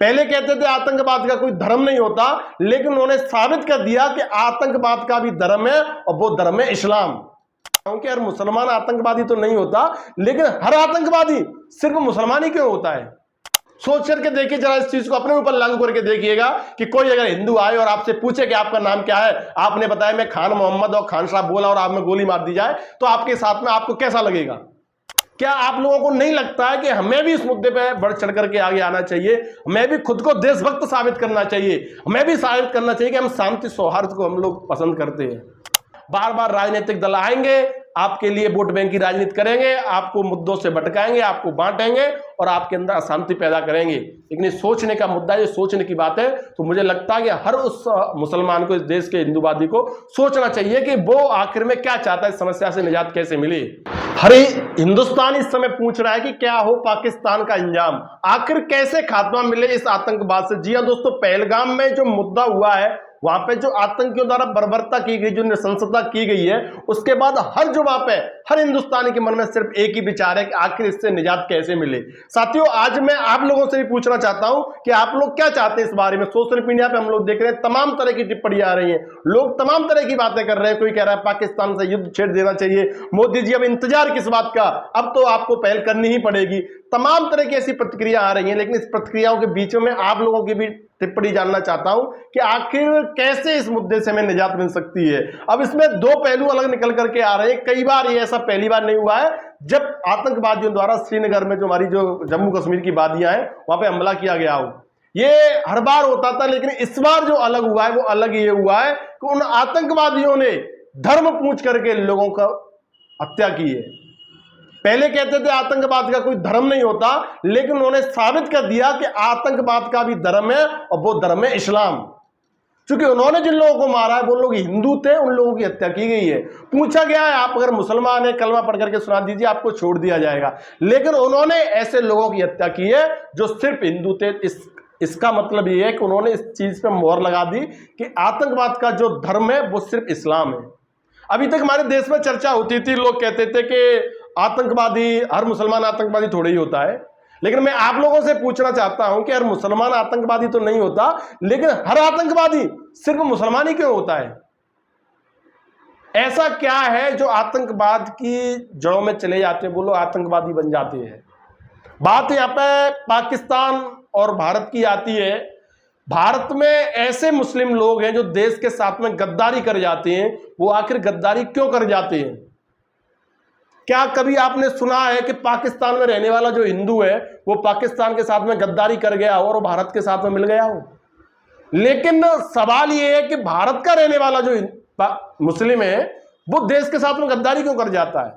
पहले कहते थे आतंकवाद का कोई धर्म नहीं होता, लेकिन उन्होंने साबित कर दिया कि आतंकवाद का भी धर्म है, और वो धर्म है इस्लाम। क्योंकि हर मुसलमान आतंकवादी तो नहीं होता, लेकिन हर आतंकवादी सिर्फ मुसलमान ही क्यों होता है? सोच करके देखिए जरा, इस चीज को अपने ऊपर लागू करके देखिएगा कि कोई अगर हिंदू आए और आपसे पूछे कि आपका नाम क्या है, आपने बताया मैं खान मोहम्मद, और खान साहब बोला और आप में गोली मार दी जाए, तो आपके साथ में आपको कैसा लगेगा? क्या आप लोगों को नहीं लगता है कि हमें भी इस मुद्दे पे बढ़ चढ़ करके आगे आना चाहिए? हमें भी खुद को देशभक्त साबित करना चाहिए, हमें भी साबित करना चाहिए कि हम शांति सौहार्द को हम लोग पसंद करते हैं। बार बार राजनीतिक दल आएंगे, आपके लिए वोट बैंक की राजनीति करेंगे, आपको मुद्दों से भटकाएंगे, आपको बांटेंगे और आपके अंदर अशांति पैदा करेंगे। लेकिन ये सोचने का मुद्दा है, ये सोचने की बात है। तो मुझे लगता है कि हर उस मुसलमान को, इस देश के हिंदूवादी को सोचना चाहिए कि वो आखिर में क्या चाहता है, इस समस्या से निजात कैसे मिले। हर हिंदुस्तान इस समय पूछ रहा है कि क्या हो पाकिस्तान का अंजाम, आखिर कैसे खात्मा मिले इस आतंकवाद से। जी हाँ दोस्तों, पहलगाम में जो मुद्दा हुआ है, वहां पे जो आतंकियों द्वारा बर्बरता की गई, जो नृशंसता की गई है, उसके बाद हर जो वहां पे हर हिंदुस्तानी के मन में सिर्फ एक ही विचार है कि आखिर इससे निजात कैसे मिले। साथियों, आज मैं आप लोगों से भी पूछना चाहता हूं कि आप लोग क्या चाहते हैं इस बारे में। सोशल मीडिया पे हम लोग देख रहे हैं तमाम तरह की टिप्पणियां आ रही हैं, लोग तमाम तरह की बातें कर रहे हैं। कोई कह रहा है पाकिस्तान से युद्ध छेड़ देना चाहिए, मोदी जी अब इंतजार किस बात का, अब तो आपको पहल करनी ही पड़ेगी। तमाम तरह की ऐसी प्रतिक्रिया आ रही हैं, लेकिन इस प्रतिक्रियाओं के बीच में आप लोगों की भी टिप्पणी जानना चाहता हूं कि आखिर कैसे इस मुद्दे से हमें निजात मिल सकती है। अब इसमें दो पहलू अलग निकल करके आ रहे हैं। कई बार ये ऐसा पहली बार नहीं हुआ है जब आतंकवादियों द्वारा श्रीनगर में, जो हमारी जो जम्मू कश्मीर की वादियां हैं, वहां पे हमला किया गया हो। ये हर बार होता था, लेकिन इस बार जो अलग हुआ है वो अलग ये हुआ है कि उन आतंकवादियों ने धर्म पूछ करके लोगों का हत्या की है। पहले कहते थे आतंकवाद का कोई धर्म नहीं होता, लेकिन उन्होंने साबित कर दिया कि आतंकवाद का भी धर्म है, और वो धर्म है इस्लाम। क्योंकि उन्होंने जिन लोगों को मारा है वो लोग हिंदू थे, उन लोगों की हत्या की गई है। पूछा गया है आप अगर मुसलमान है कलमा पढ़ करके सुना दीजिए, आपको छोड़ दिया जाएगा। लेकिन उन्होंने ऐसे लोगों की हत्या की है जो सिर्फ हिंदू थे। इसका मतलब ये है कि उन्होंने इस चीज पे मोहर लगा दी कि आतंकवाद का जो धर्म है वो सिर्फ इस्लाम है। अभी तक हमारे देश में चर्चा होती थी, लोग कहते थे कि आतंकवादी, हर मुसलमान आतंकवादी थोड़ा ही होता है। लेकिन मैं आप लोगों से पूछना चाहता हूं कि हर मुसलमान आतंकवादी तो नहीं होता, लेकिन हर आतंकवादी सिर्फ मुसलमान ही क्यों होता है? ऐसा क्या है जो आतंकवाद की जड़ों में चले जाते हैं, वो लोग आतंकवादी बन जाते हैं? बात यहां पे पाकिस्तान और भारत की आती है। भारत में ऐसे मुस्लिम लोग हैं जो देश के साथ में गद्दारी कर जाते हैं। वो आखिर गद्दारी क्यों कर जाते हैं? क्या कभी आपने सुना है कि पाकिस्तान में रहने वाला जो हिंदू है वो पाकिस्तान के साथ में गद्दारी कर गया हो और भारत के साथ में मिल गया हो? लेकिन सवाल ये है कि भारत का रहने वाला जो मुस्लिम है वो देश के साथ में गद्दारी क्यों कर जाता है?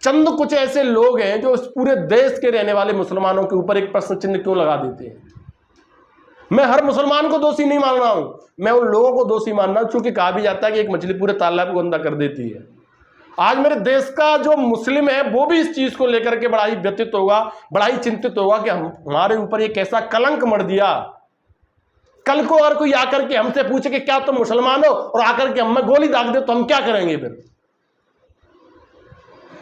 चंद कुछ ऐसे लोग हैं जो इस पूरे देश के रहने वाले मुसलमानों के ऊपर एक प्रश्न चिन्ह क्यों लगा देते हैं। मैं हर मुसलमान को दोषी नहीं मान रहा हूं, मैं उन लोगों को दोषी मान रहा हूं, क्योंकि कहा भी जाता है कि एक मछली पूरे तालाब को गंदा कर देती है। आज मेरे देश का जो मुस्लिम है वो भी इस चीज को लेकर के बड़ा ही व्यथित होगा, बड़ा ही चिंतित होगा कि हमारे ऊपर ये कैसा कलंक मर दिया। कल को अगर कोई आकर के हमसे पूछे कि क्या तुम मुसलमान हो, और आकर के हमें गोली दाग दे, तो हम क्या करेंगे फिर?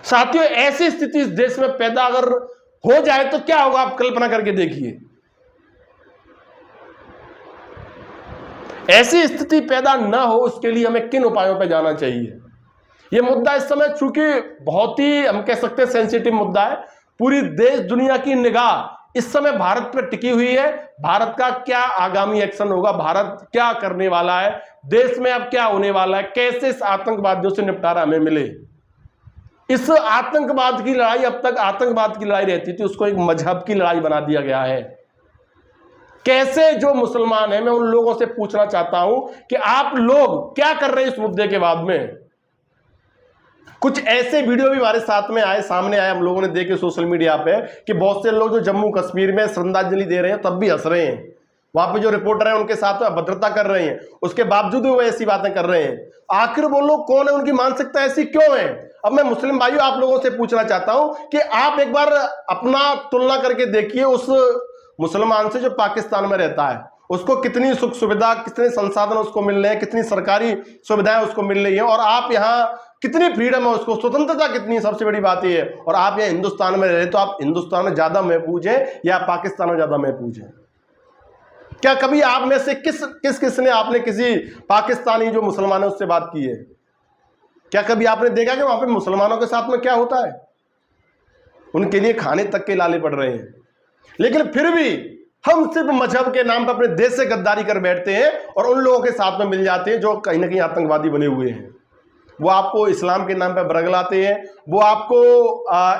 साथियों, ऐसी स्थिति इस देश में पैदा अगर हो जाए तो क्या होगा, आप कल्पना करके देखिए। ऐसी स्थिति पैदा ना हो उसके लिए हमें किन उपायों पर जाना चाहिए? यह मुद्दा इस समय चूंकि बहुत ही, हम कह सकते हैं, सेंसिटिव मुद्दा है। पूरी देश दुनिया की निगाह इस समय भारत पर टिकी हुई है। भारत का क्या आगामी एक्शन होगा, भारत क्या करने वाला है, देश में अब क्या होने वाला है, कैसे इस आतंकवादियों से निपटारा हमें मिले। इस आतंकवाद की लड़ाई, अब तक आतंकवाद की लड़ाई रहती थी, उसको एक मजहब की लड़ाई बना दिया गया है। कैसे जो मुसलमान है, मैं उन लोगों से पूछना चाहता हूं कि आप लोग क्या कर रहे हैं इस मुद्दे के बाद में। कुछ ऐसे वीडियो भी हमारे साथ में आए, सामने आए, हम लोगों ने देखे सोशल मीडिया पे कि बहुत से लोग जो जम्मू कश्मीर में श्रद्धांजलि दे रहे हैं तब भी हंस रहे हैं। वहां पे जो रिपोर्टर है उनके साथ में अभद्रता कर रहे हैं, उसके बावजूद भी वो ऐसी बातें कर रहे हैं। आखिर वो लोग कौन है, उनकी मानसिकता ऐसी क्यों है? अब मैं मुस्लिम भाइयों आप लोगों से पूछना चाहता हूं कि आप एक बार अपना तुलना करके देखिए उस मुसलमान से जो पाकिस्तान में रहता है, उसको कितनी सुख सुविधा, कितने संसाधन उसको मिल रहे हैं, कितनी सरकारी सुविधाएं उसको मिल रही हैं, और आप यहाँ कितनी फ्रीडम है, उसको स्वतंत्रता कितनी है, सबसे बड़ी बात ये है। और आप यहाँ हिंदुस्तान में रह रहे, तो आप हिंदुस्तान में ज्यादा महफूज हैं या पाकिस्तान में ज्यादा महफूज हैं? क्या कभी आप में से किसने आपने किसी पाकिस्तानी जो मुसलमान है उससे बात की है? क्या कभी आपने देखा कि वहां पे मुसलमानों के साथ में क्या होता है? उनके लिए खाने तक के लाले पड़ रहे हैं। लेकिन फिर भी हम सिर्फ मजहब के नाम पर अपने देश से गद्दारी कर बैठते हैं और उन लोगों के साथ में मिल जाते हैं जो कहीं ना कहीं आतंकवादी बने हुए हैं। वो आपको इस्लाम के नाम पर बरगलाते हैं, वो आपको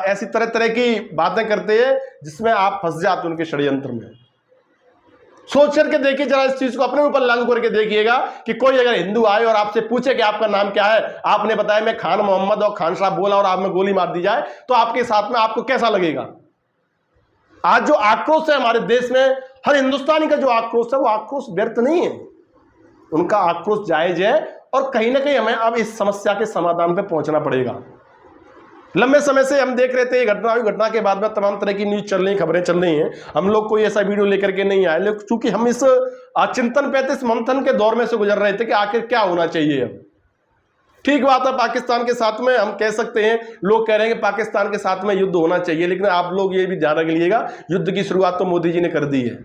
ऐसी तरह तरह की बातें करते हैं जिसमें आप फंस जाते हैं उनके षड्यंत्र में। सोच करके देखिए जरा, इस चीज को अपने ऊपर लागू करके देखिएगा कि कोई अगर हिंदू आए और आपसे पूछे कि आपका नाम क्या है, आपने बताया मैं खान मोहम्मद, और खान साहब बोला और आप में गोली मार दी जाए, तो आपके साथ में आपको कैसा लगेगा? आज जो आक्रोश है हमारे देश में, हर हिंदुस्तानी का जो आक्रोश है, वो आक्रोश व्यर्थ नहीं है, उनका आक्रोश जायज है। और कहीं ना कहीं हमें अब इस समस्या के समाधान पे पहुंचना पड़ेगा। लंबे समय से हम देख रहे थे घटना के बाद में तमाम तरह की न्यूज चल रही, खबरें चल रही हैं। हम लोग कोई ऐसा वीडियो लेकर के नहीं आए, लेकिन चूंकि हम इस चिंतन पे, इस मंथन के दौर में से गुजर रहे थे कि आखिर क्या होना चाहिए। अब ठीक बात है, पाकिस्तान के साथ में हम कह सकते हैं, लोग कह रहे हैं कि पाकिस्तान के साथ में युद्ध होना चाहिए, लेकिन आप लोग ये भी ध्यान रख लीजिएगा, युद्ध की शुरुआत तो मोदी जी ने कर दी है।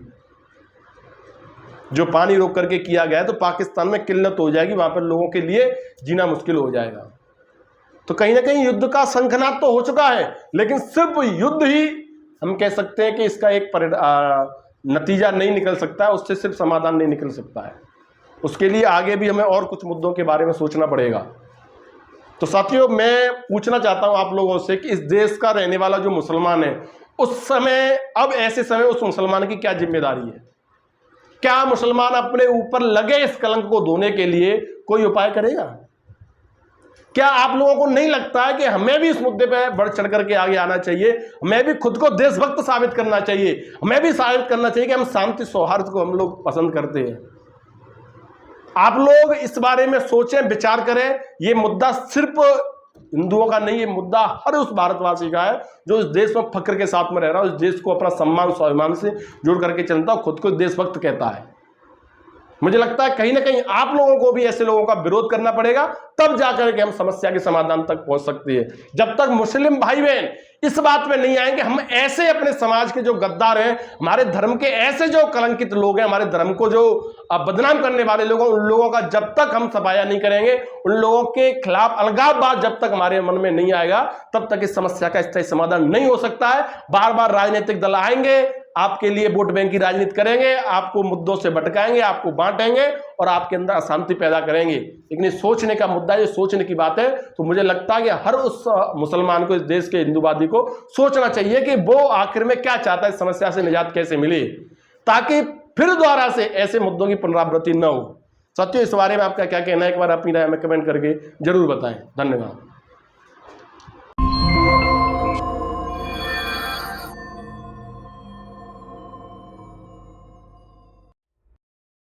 जो पानी रोक करके किया गया है, तो पाकिस्तान में किल्लत हो जाएगी, वहां पर लोगों के लिए जीना मुश्किल हो जाएगा। तो कहीं ना कहीं युद्ध का शंखनाद तो हो चुका है, लेकिन सिर्फ युद्ध ही हम कह सकते हैं कि इसका एक नतीजा नहीं निकल सकता है, उससे सिर्फ समाधान नहीं निकल सकता है। उसके लिए आगे भी हमें और कुछ मुद्दों के बारे में सोचना पड़ेगा। तो साथियों, मैं पूछना चाहता हूं आप लोगों से कि इस देश का रहने वाला जो मुसलमान है, उस समय, अब ऐसे समय उस मुसलमान की क्या जिम्मेदारी है? क्या मुसलमान अपने ऊपर लगे इस कलंक को धोने के लिए कोई उपाय करेगा? क्या आप लोगों को नहीं लगता है कि हमें भी इस मुद्दे पे बढ़ चढ़ करके आगे आना चाहिए? हमें भी खुद को देशभक्त साबित करना चाहिए, हमें भी साबित करना चाहिए कि हम शांति सौहार्द को हम लोग पसंद करते हैं। आप लोग इस बारे में सोचें, विचार करें। ये मुद्दा सिर्फ हिंदुओं का नहीं, ये मुद्दा हर उस भारतवासी का है जो इस देश में फक्र के साथ में रह रहा है, उस देश को अपना सम्मान स्वाभिमान से जोड़ करके चलता है, खुद को देशभक्त कहता है। मुझे लगता है कहीं ना कहीं आप लोगों को भी ऐसे लोगों का विरोध करना पड़ेगा, तब जाकर के हम समस्या के समाधान तक पहुंच सकते हैं। जब तक मुस्लिम भाई बहन इस बात में नहीं आएंगे, हम ऐसे अपने समाज के जो गद्दार हैं, हमारे धर्म के ऐसे जो कलंकित लोग हैं, हमारे धर्म को जो बदनाम करने वाले लोग हैं, उन लोगों का जब तक हम सफाया नहीं करेंगे, उन लोगों के खिलाफ अलगाववाद जब तक हमारे मन में नहीं आएगा, तब तक इस समस्या का स्थायी समाधान नहीं हो सकता है। बार बार राजनीतिक दल आएंगे, आपके लिए वोट बैंक की राजनीति करेंगे, आपको मुद्दों से भटकाएंगे, आपको बांटेंगे और आपके अंदर अशांति पैदा करेंगे। लेकिन ये सोचने का मुद्दा, ये सोचने की बात है। तो मुझे लगता है कि हर उस मुसलमान को, इस देश के हिंदूवादी को सोचना चाहिए कि वो आखिर में क्या चाहता है, इस समस्या से निजात कैसे मिले, ताकि फिर दोबारा से ऐसे मुद्दों की पुनरावृत्ति न हो। साथियों, इस बारे में आपका क्या कहना है? एक बार अपनी राय में कमेंट करके जरूर बताएं। धन्यवाद।